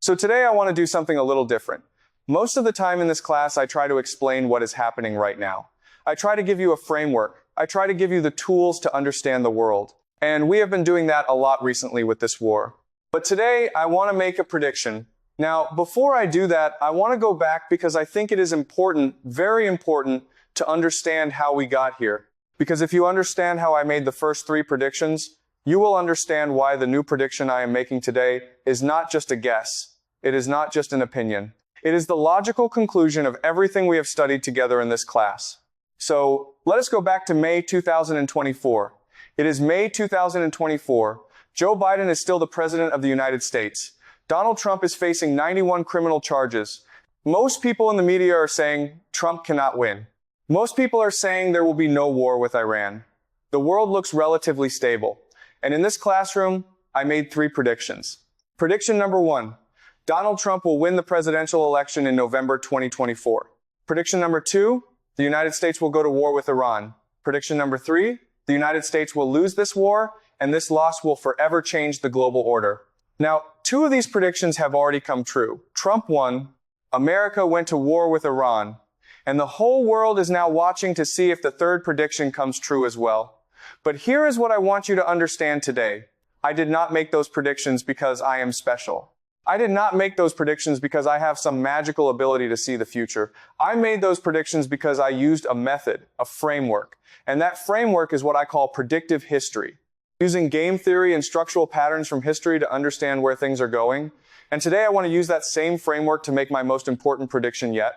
So today I want to do something a little different. Most of the time in this class, I try to explain what is happening right now. I try to give you a framework. I try to give you the tools to understand the world. And we have been doing that a lot recently with this war. But today, I want to make a prediction. Now, before I do that, I want to go back because I think it is important, very important, to understand how we got here. Because if you understand how I made the first 3 predictions, you will understand why the new prediction I am making today is not just a guess. It is not just an opinion. It is the logical conclusion of everything we have studied together in this class. So let us go back to May 2024. It is May 2024. Joe Biden is still the president of the United States. Donald Trump is facing 91 criminal charges. Most people in the media are saying Trump cannot win. Most people are saying there will be no war with Iran. The world looks relatively stable. And in this classroom, I made 3 predictions. Prediction number 1. Donald Trump will win the presidential election in November 2024. Prediction number 2, the United States will go to war with Iran. Prediction number 3, the United States will lose this war, and this loss will forever change the global order. Now, 2 of these predictions have already come true. Trump won, America went to war with Iran, and the whole world is now watching to see if the 3rd prediction comes true as well. But here is what I want you to understand today. I did not make those predictions because I am special. I did not make those predictions because I have some magical ability to see the future. I made those predictions because I used a method, a framework. And that framework is what I call predictive history. Using game theory and structural patterns from history to understand where things are going. And today I want to use that same framework to make my most important prediction yet.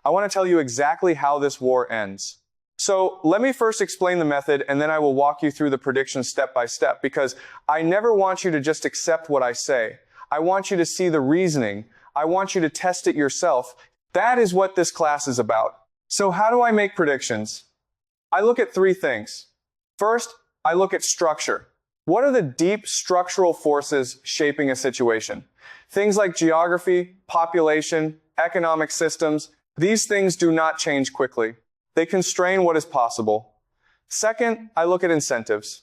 I want to tell you exactly how this war ends. So let me first explain the method, and then I will walk you through the prediction step by step, because I never want you to just accept what I say. I want you to see the reasoning. I want you to test it yourself. That is what this class is about. So how do I make predictions? I look at 3 things. First, I look at structure. What are the deep structural forces shaping a situation? Things like geography, population, economic systems, these things do not change quickly. They constrain what is possible. Second, I look at incentives.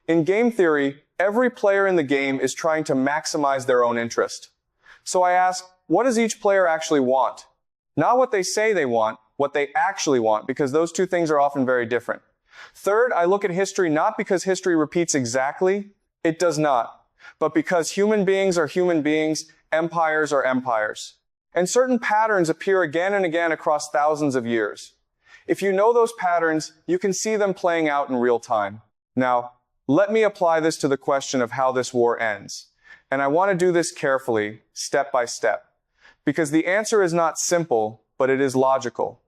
In game theory, every player in the game is trying to maximize their own interest. So I ask, what does each player actually want? Not what they say they want, what they actually want, because those 2 things are often very different. Third, I look at history not because history repeats exactly, it does not, but because human beings are human beings, empires are empires. And certain patterns appear again and again across thousands of years. If you know those patterns, you can see them playing out in real time. Now, let me apply this to the question of how this war ends. And I want to do this carefully, step by step. Because the answer is not simple, but it is logical.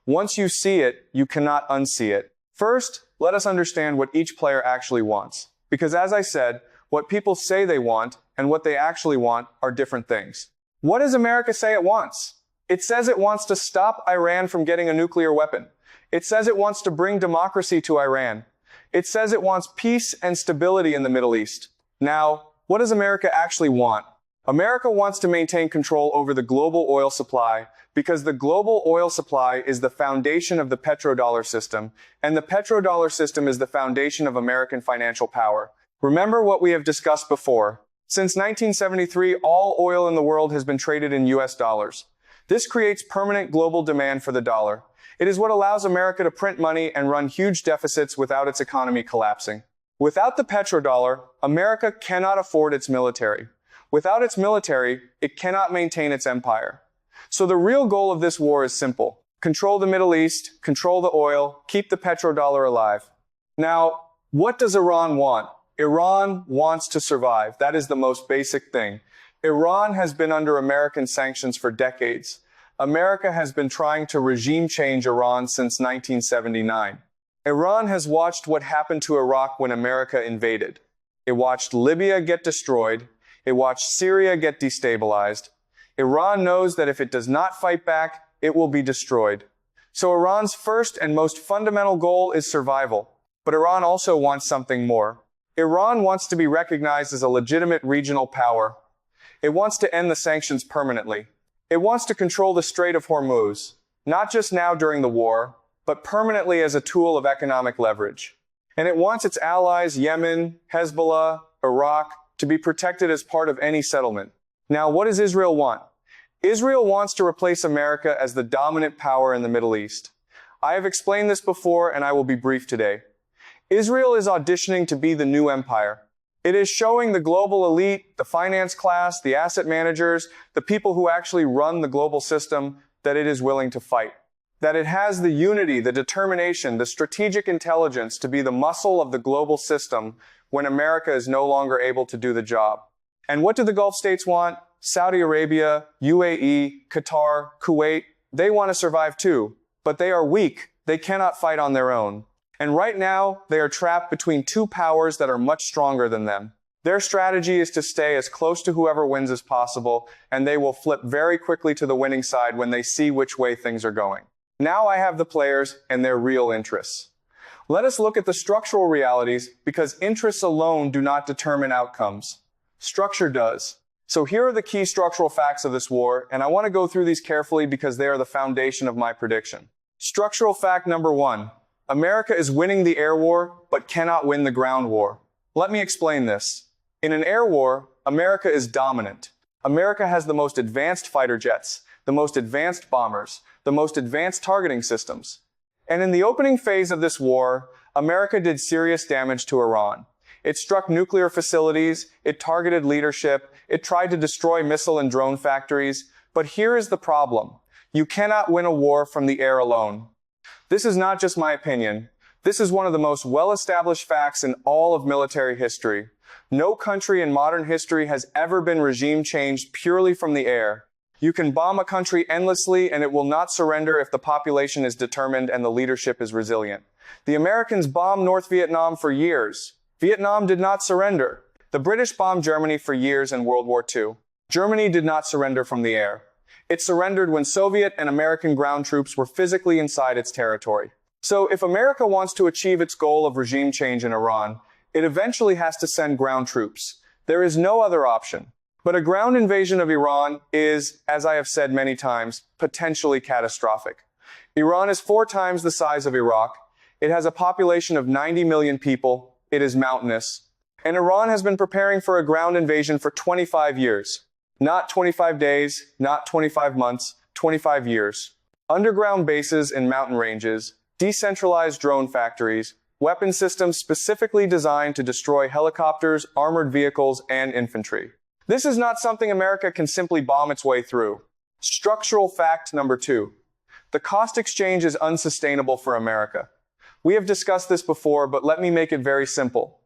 Once you see it, you cannot unsee it. First, let us understand what each player actually wants. Because as I said, what people say they want and what they actually want are different things. What does America say it wants? It says it wants to stop Iran from getting a nuclear weapon. It says it wants to bring democracy to Iran. It says it wants peace and stability in the Middle East. Now, what does America actually want? America wants to maintain control over the global oil supply because the global oil supply is the foundation of the petrodollar system, and the petrodollar system is the foundation of American financial power. Remember what we have discussed before. Since 1973, all oil in the world has been traded in US dollars. This creates permanent global demand for the dollar. It is what allows America to print money and run huge deficits without its economy collapsing. Without the petrodollar, America cannot afford its military. Without its military, it cannot maintain its empire. So the real goal of this war is simple. Control the Middle East, control the oil, keep the petrodollar alive. Now, what does Iran want? Iran wants to survive. That is the most basic thing. Iran has been under American sanctions for decades. America has been trying to regime change Iran since 1979. Iran has watched what happened to Iraq when America invaded. It watched Libya get destroyed. It watched Syria get destabilized. Iran knows that if it does not fight back, it will be destroyed. So Iran's first and most fundamental goal is survival. But Iran also wants something more. Iran wants to be recognized as a legitimate regional power. It wants to end the sanctions permanently. It wants to control the Strait of Hormuz, not just now during the war, but permanently as a tool of economic leverage. And it wants its allies, Yemen, Hezbollah, Iraq, to be protected as part of any settlement. Now, what does Israel want? Israel wants to replace America as the dominant power in the Middle East. I have explained this before, and I will be brief today. Israel is auditioning to be the new empire. It is showing the global elite, the finance class, the asset managers, the people who actually run the global system, that it is willing to fight. That it has the unity, the determination, the strategic intelligence to be the muscle of the global system when America is no longer able to do the job. And what do the Gulf states want? Saudi Arabia, UAE, Qatar, Kuwait, they want to survive too, but they are weak. They cannot fight on their own. And right now, they are trapped between two powers that are much stronger than them. Their strategy is to stay as close to whoever wins as possible, and they will flip very quickly to the winning side when they see which way things are going. Now I have the players and their real interests. Let us look at the structural realities, because interests alone do not determine outcomes. Structure does. So here are the key structural facts of this war, and I want to go through these carefully because they are the foundation of my prediction. Structural fact number 1. America is winning the air war, but cannot win the ground war. Let me explain this. In an air war, America is dominant. America has the most advanced fighter jets, the most advanced bombers, the most advanced targeting systems. And in the opening phase of this war, America did serious damage to Iran. It struck nuclear facilities, it targeted leadership, it tried to destroy missile and drone factories. But here is the problem. You cannot win a war from the air alone. This is not just my opinion. This is one of the most well-established facts in all of military history. No country in modern history has ever been regime changed purely from the air. You can bomb a country endlessly and it will not surrender if the population is determined and the leadership is resilient. The Americans bombed North Vietnam for years. Vietnam did not surrender. The British bombed Germany for years in World War II. Germany did not surrender from the air. It surrendered when Soviet and American ground troops were physically inside its territory. So if America wants to achieve its goal of regime change in Iran, it eventually has to send ground troops. There is no other option. But a ground invasion of Iran is, as I have said many times, potentially catastrophic. Iran is 4 times the size of Iraq. It has a population of 90 million people. It is mountainous. And Iran has been preparing for a ground invasion for 25 years. Not 25 days, not 25 months, 25 years. Underground bases in mountain ranges, decentralized drone factories, weapon systems specifically designed to destroy helicopters, armored vehicles, and infantry. This is not something America can simply bomb its way through. Structural fact number 2. The cost exchange is unsustainable for America. We have discussed this before, but let me make it very simple.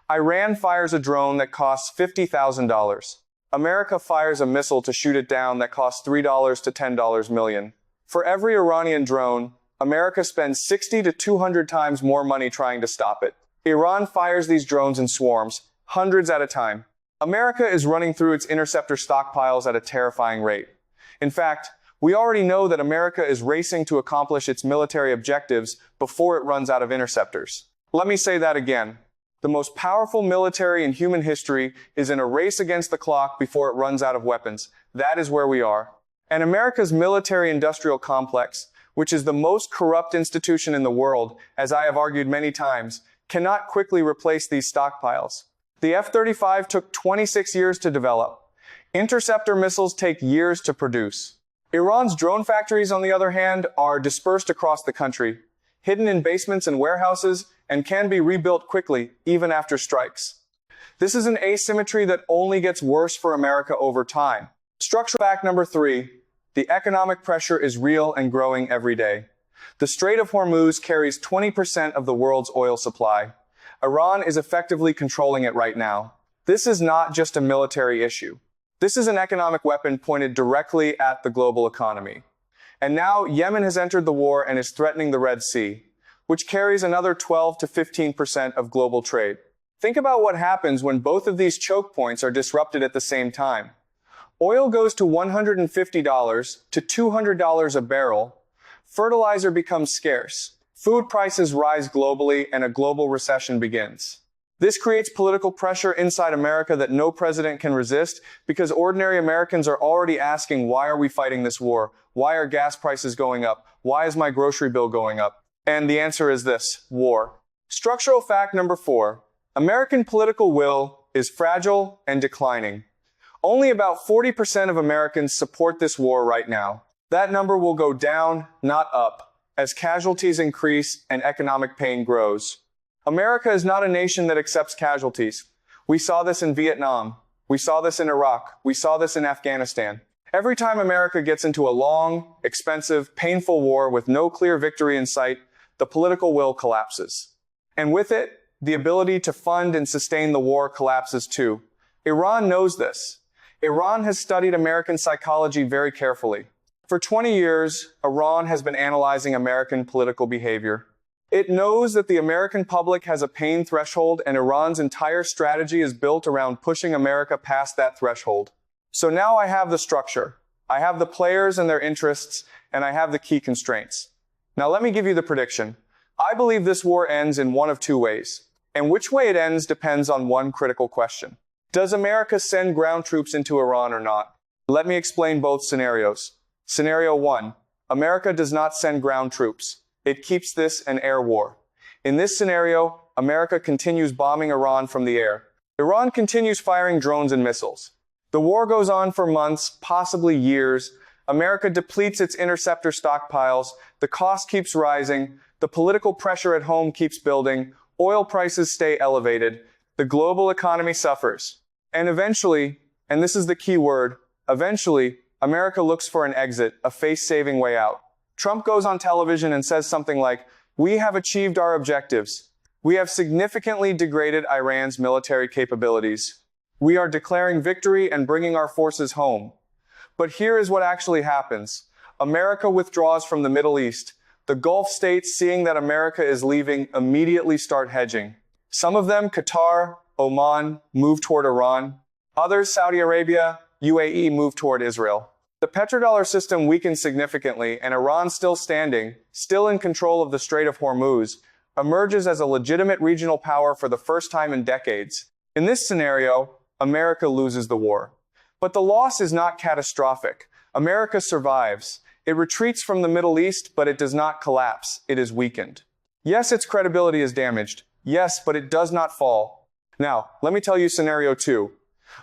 Iran fires a drone that costs $50,000. America fires a missile to shoot it down that costs $3 to $10 million. For every Iranian drone, America spends 60 to 200 times more money trying to stop it. Iran fires these drones in swarms, hundreds at a time. America is running through its interceptor stockpiles at a terrifying rate. In fact, we already know that America is racing to accomplish its military objectives before it runs out of interceptors. Let me say that again. The most powerful military in human history is in a race against the clock before it runs out of weapons. That is where we are. And America's military-industrial complex, which is the most corrupt institution in the world, as I have argued many times, cannot quickly replace these stockpiles. The F-35 took 26 years to develop. Interceptor missiles take years to produce. Iran's drone factories, on the other hand, are dispersed across the country, hidden in basements and warehouses, and can be rebuilt quickly, even after strikes. This is an asymmetry that only gets worse for America over time. Structural fact number 3. The economic pressure is real and growing every day. The Strait of Hormuz carries 20% of the world's oil supply. Iran is effectively controlling it right now. This is not just a military issue. This is an economic weapon pointed directly at the global economy. And now Yemen has entered the war and is threatening the Red Sea, which carries another 12 to 15% of global trade. Think about what happens when both of these choke points are disrupted at the same time. Oil goes to $150 to $200 a barrel. Fertilizer becomes scarce. Food prices rise globally and a global recession begins. This creates political pressure inside America that no president can resist because ordinary Americans are already asking, why are we fighting this war? Why are gas prices going up? Why is my grocery bill going up? And the answer is this: war. Structural fact number 4. American political will is fragile and declining. Only about 40% of Americans support this war right now. That number will go down, not up, as casualties increase and economic pain grows. America is not a nation that accepts casualties. We saw this in Vietnam. We saw this in Iraq. We saw this in Afghanistan. Every time America gets into a long, expensive, painful war with no clear victory in sight, the political will collapses. And with it, the ability to fund and sustain the war collapses too. Iran knows this. Iran has studied American psychology very carefully. For 20 years, Iran has been analyzing American political behavior. It knows that the American public has a pain threshold, and Iran's entire strategy is built around pushing America past that threshold. So now I have the structure. I have the players and their interests, and I have the key constraints. Now let me give you the prediction. I believe this war ends in one of two ways. And which way it ends depends on one critical question. Does America send ground troops into Iran or not? Let me explain both scenarios. Scenario 1. America does not send ground troops. It keeps this an air war. In this scenario, America continues bombing Iran from the air. Iran continues firing drones and missiles. The war goes on for months, possibly years. America depletes its interceptor stockpiles. The cost keeps rising. The political pressure at home keeps building. Oil prices stay elevated. The global economy suffers. And eventually, and this is the key word, eventually, America looks for an exit, a face-saving way out. Trump goes on television and says something like, "We have achieved our objectives. We have significantly degraded Iran's military capabilities. We are declaring victory and bringing our forces home." But here is what actually happens. America withdraws from the Middle East. The Gulf states, seeing that America is leaving, immediately start hedging. Some of them, Qatar, Oman, move toward Iran. Others, Saudi Arabia, UAE, move toward Israel. The petrodollar system weakens significantly, and Iran, still standing, still in control of the Strait of Hormuz, emerges as a legitimate regional power for the first time in decades. In this scenario, America loses the war. But the loss is not catastrophic. America survives. It retreats from the Middle East, but it does not collapse. It is weakened. Yes, its credibility is damaged. Yes, but it does not fall. Now, let me tell you scenario 2.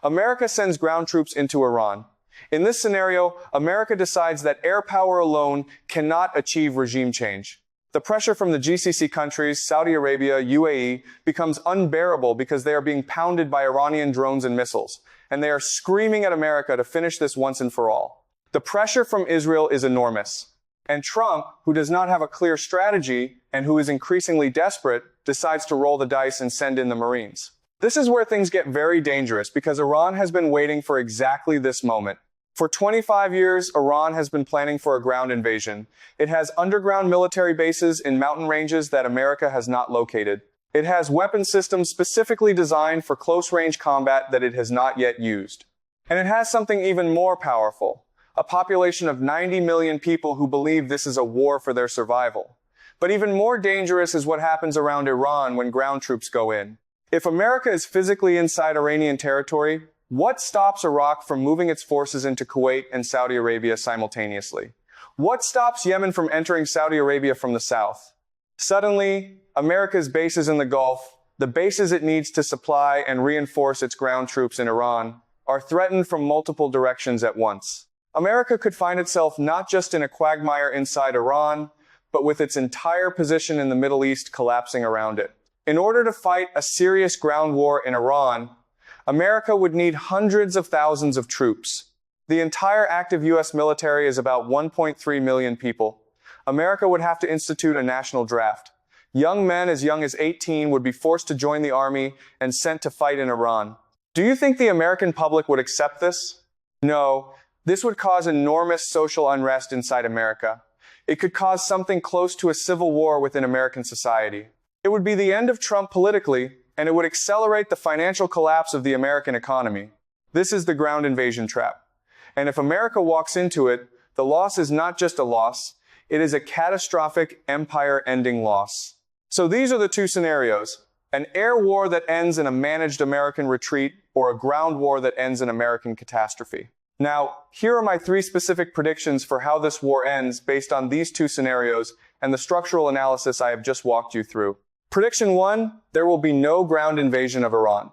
America sends ground troops into Iran. In this scenario, America decides that air power alone cannot achieve regime change. The pressure from the GCC countries, Saudi Arabia, UAE, becomes unbearable because they are being pounded by Iranian drones and missiles, and they are screaming at America to finish this once and for all. The pressure from Israel is enormous. And Trump, who does not have a clear strategy and who is increasingly desperate, decides to roll the dice and send in the Marines. This is where things get very dangerous because Iran has been waiting for exactly this moment. For 25 years, Iran has been planning for a ground invasion. It has underground military bases in mountain ranges that America has not located. It has weapon systems specifically designed for close-range combat that it has not yet used. And it has something even more powerful, a population of 90 million people who believe this is a war for their survival. But even more dangerous is what happens around Iran when ground troops go in. If America is physically inside Iranian territory, what stops Iraq from moving its forces into Kuwait and Saudi Arabia simultaneously? What stops Yemen from entering Saudi Arabia from the south? Suddenly, America's bases in the Gulf, the bases it needs to supply and reinforce its ground troops in Iran, are threatened from multiple directions at once. America could find itself not just in a quagmire inside Iran, but with its entire position in the Middle East collapsing around it. In order to fight a serious ground war in Iran, America would need hundreds of thousands of troops. The entire active U.S. military is about 1.3 million people. America would have to institute a national draft. Young men as young as 18 would be forced to join the army and sent to fight in Iran. Do you think the American public would accept this? No. This would cause enormous social unrest inside America. It could cause something close to a civil war within American society. It would be the end of Trump politically, and it would accelerate the financial collapse of the American economy. This is the ground invasion trap. And if America walks into it, the loss is not just a loss, it is a catastrophic empire-ending loss. So these are the two scenarios: an air war that ends in a managed American retreat, or a ground war that ends in American catastrophe. Now, here are my 3 specific predictions for how this war ends based on these 2 scenarios and the structural analysis I have just walked you through. Prediction 1, there will be no ground invasion of Iran.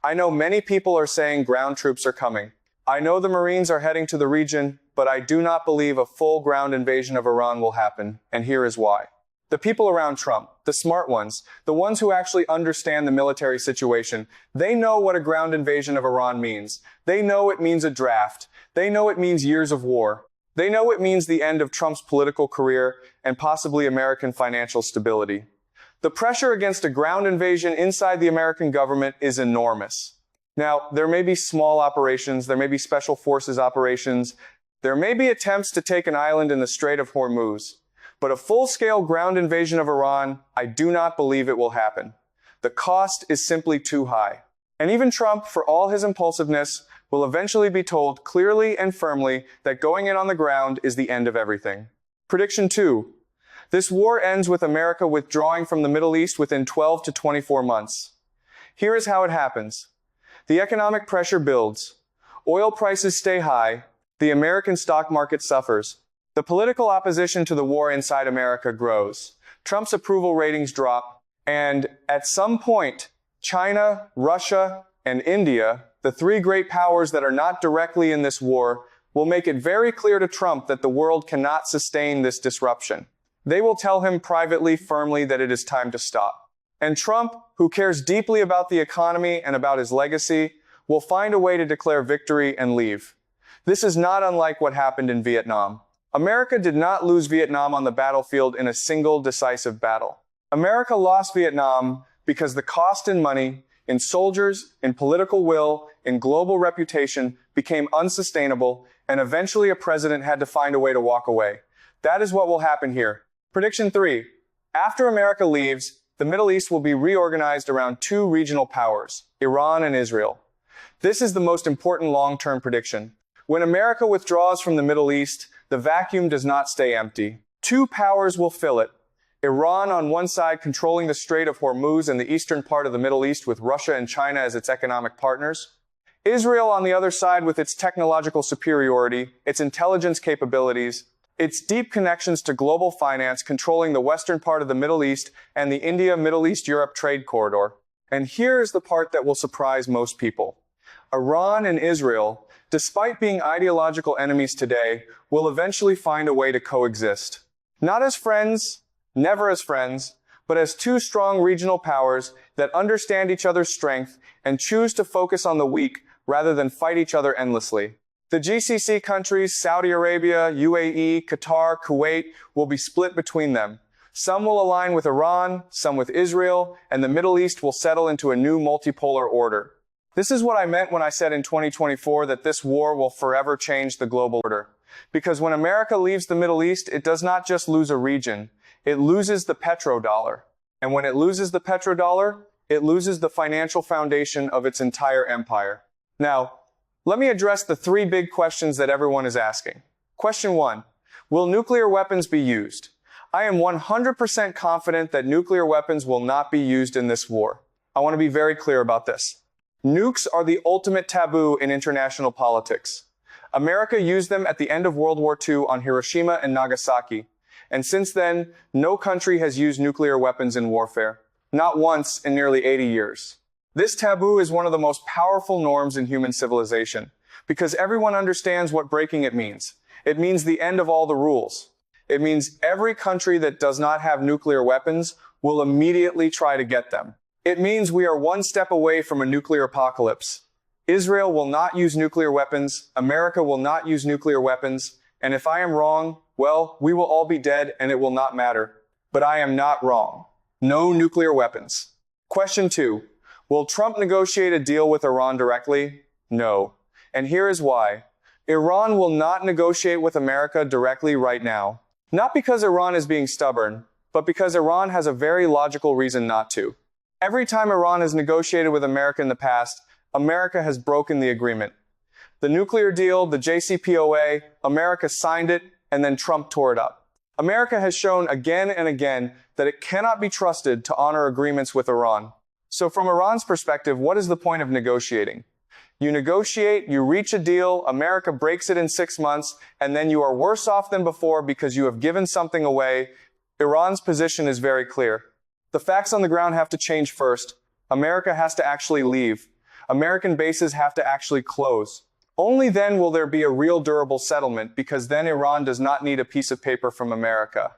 I know many people are saying ground troops are coming. I know the Marines are heading to the region, but I do not believe a full ground invasion of Iran will happen, and here is why. The people around Trump, the smart ones, the ones who actually understand the military situation, they know what a ground invasion of Iran means. They know it means a draft. They know it means years of war. They know it means the end of Trump's political career and possibly American financial stability. The pressure against a ground invasion inside the American government is enormous. Now, there may be small operations, there may be special forces operations, there may be attempts to take an island in the Strait of Hormuz. But a full-scale ground invasion of Iran, I do not believe it will happen. The cost is simply too high. And even Trump, for all his impulsiveness, will eventually be told clearly and firmly that going in on the ground is the end of everything. Prediction 2. This war ends with America withdrawing from the Middle East within 12 to 24 months. Here is how it happens. The economic pressure builds. Oil prices stay high. The American stock market suffers. The political opposition to the war inside America grows. Trump's approval ratings drop. And at some point, China, Russia, and India, the three great powers that are not directly in this war, will make it very clear to Trump that the world cannot sustain this disruption. They will tell him privately, firmly, that it is time to stop. And Trump, who cares deeply about the economy and about his legacy, will find a way to declare victory and leave. This is not unlike what happened in Vietnam. America did not lose Vietnam on the battlefield in a single decisive battle. America lost Vietnam because the cost in money, in soldiers, in political will, in global reputation became unsustainable, and eventually a president had to find a way to walk away. That is what will happen here. Prediction 3. After America leaves, the Middle East will be reorganized around two regional powers, Iran and Israel. This is the most important long-term prediction. When America withdraws from the Middle East, the vacuum does not stay empty. Two powers will fill it. Iran on one side controlling the Strait of Hormuz and the eastern part of the Middle East with Russia and China as its economic partners. Israel on the other side with its technological superiority, its intelligence capabilities, its deep connections to global finance controlling the western part of the Middle East and the India-Middle East-Europe trade corridor. And here is the part that will surprise most people. Iran and Israel, despite being ideological enemies today, will eventually find a way to coexist. Not as friends, never as friends, but as two strong regional powers that understand each other's strength and choose to focus on the weak rather than fight each other endlessly. The GCC countries, Saudi Arabia, UAE, Qatar, Kuwait, will be split between them. Some will align with Iran, some with Israel, and the Middle East will settle into a new multipolar order. This is what I meant when I said in 2024 that this war will forever change the global order. Because when America leaves the Middle East, it does not just lose a region, it loses the petrodollar. And when it loses the petrodollar, it loses the financial foundation of its entire empire. Now, let me address the three big questions that everyone is asking. Question 1. Will nuclear weapons be used? I am 100% confident that nuclear weapons will not be used in this war. I want to be very clear about this. Nukes are the ultimate taboo in international politics. America used them at the end of World War II on Hiroshima and Nagasaki. And since then, no country has used nuclear weapons in warfare. Not once in nearly 80 years. This taboo is one of the most powerful norms in human civilization, because everyone understands what breaking it means. It means the end of all the rules. It means every country that does not have nuclear weapons will immediately try to get them. It means we are one step away from a nuclear apocalypse. Israel will not use nuclear weapons, America will not use nuclear weapons, and if I am wrong, well, we will all be dead and it will not matter. But I am not wrong. No nuclear weapons. Question 2. Will Trump negotiate a deal with Iran directly? No. And here is why. Iran will not negotiate with America directly right now. Not because Iran is being stubborn, but because Iran has a very logical reason not to. Every time Iran has negotiated with America in the past, America has broken the agreement. The nuclear deal, the JCPOA, America signed it, and then Trump tore it up. America has shown again and again that it cannot be trusted to honor agreements with Iran. So from Iran's perspective, what is the point of negotiating? You negotiate, you reach a deal, America breaks it in 6 months, and then you are worse off than before because you have given something away. Iran's position is very clear. The facts on the ground have to change first. America has to actually leave. American bases have to actually close. Only then will there be a real durable settlement, because then Iran does not need a piece of paper from America.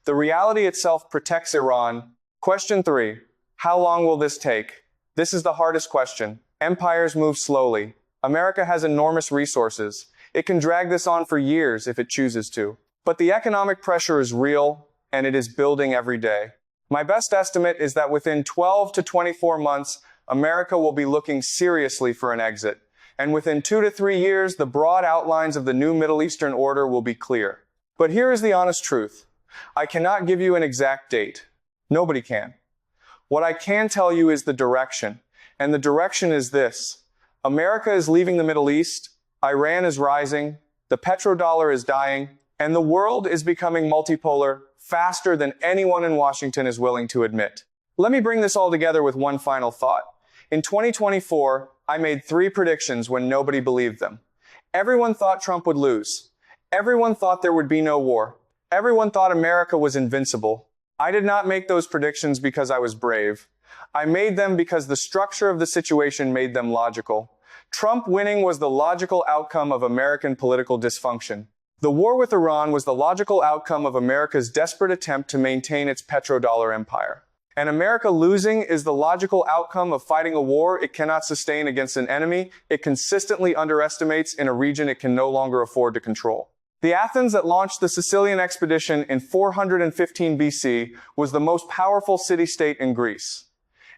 The reality itself protects Iran. Question 3. How long will this take? This is the hardest question. Empires move slowly. America has enormous resources. It can drag this on for years if it chooses to. But the economic pressure is real, and it is building every day. My best estimate is that within 12 to 24 months, America will be looking seriously for an exit. And within 2 to 3 years, the broad outlines of the new Middle Eastern order will be clear. But here is the honest truth. I cannot give you an exact date. Nobody can. What I can tell you is the direction. And the direction is this. America is leaving the Middle East, Iran is rising, the petrodollar is dying, and the world is becoming multipolar faster than anyone in Washington is willing to admit. Let me bring this all together with one final thought. In 2024, I made 3 predictions when nobody believed them. Everyone thought Trump would lose. Everyone thought there would be no war. Everyone thought America was invincible. I did not make those predictions because I was brave. I made them because the structure of the situation made them logical. Trump winning was the logical outcome of American political dysfunction. The war with Iran was the logical outcome of America's desperate attempt to maintain its petrodollar empire. And America losing is the logical outcome of fighting a war it cannot sustain against an enemy it consistently underestimates in a region it can no longer afford to control. The Athens that launched the Sicilian expedition in 415 BC was the most powerful city-state in Greece.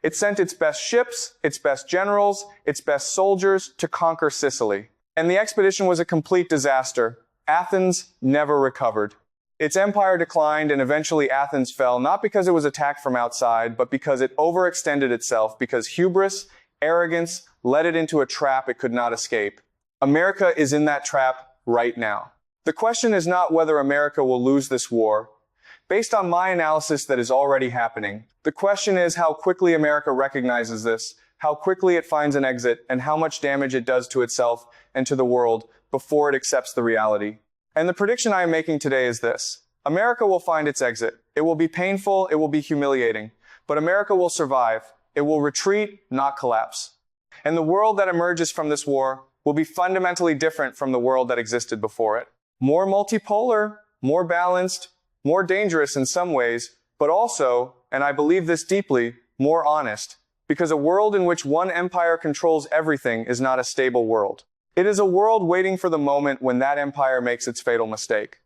It sent its best ships, its best generals, its best soldiers to conquer Sicily. And the expedition was a complete disaster. Athens never recovered. Its empire declined, and eventually Athens fell, not because it was attacked from outside, but because it overextended itself, because hubris, arrogance, led it into a trap it could not escape. America is in that trap right now. The question is not whether America will lose this war. Based on my analysis that is already happening, the question is how quickly America recognizes this, how quickly it finds an exit, and how much damage it does to itself and to the world before it accepts the reality. And the prediction I am making today is this. America will find its exit. It will be painful, it will be humiliating, but America will survive. It will retreat, not collapse. And the world that emerges from this war will be fundamentally different from the world that existed before it. More multipolar, more balanced, more dangerous in some ways, but also, and I believe this deeply, more honest, because a world in which one empire controls everything is not a stable world. It is a world waiting for the moment when that empire makes its fatal mistake.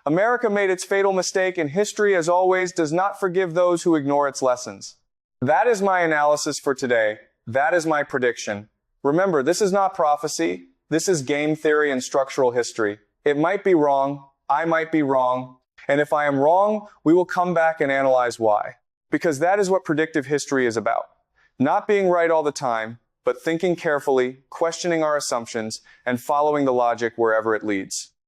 America made its fatal mistake, and history, as always, does not forgive those who ignore its lessons. That is my analysis for today. That is my prediction. Remember, this is not prophecy. This is game theory and structural history. It might be wrong. I might be wrong. And if I am wrong, we will come back and analyze why. Because that is what predictive history is about. Not being right all the time, but thinking carefully, questioning our assumptions, and following the logic wherever it leads.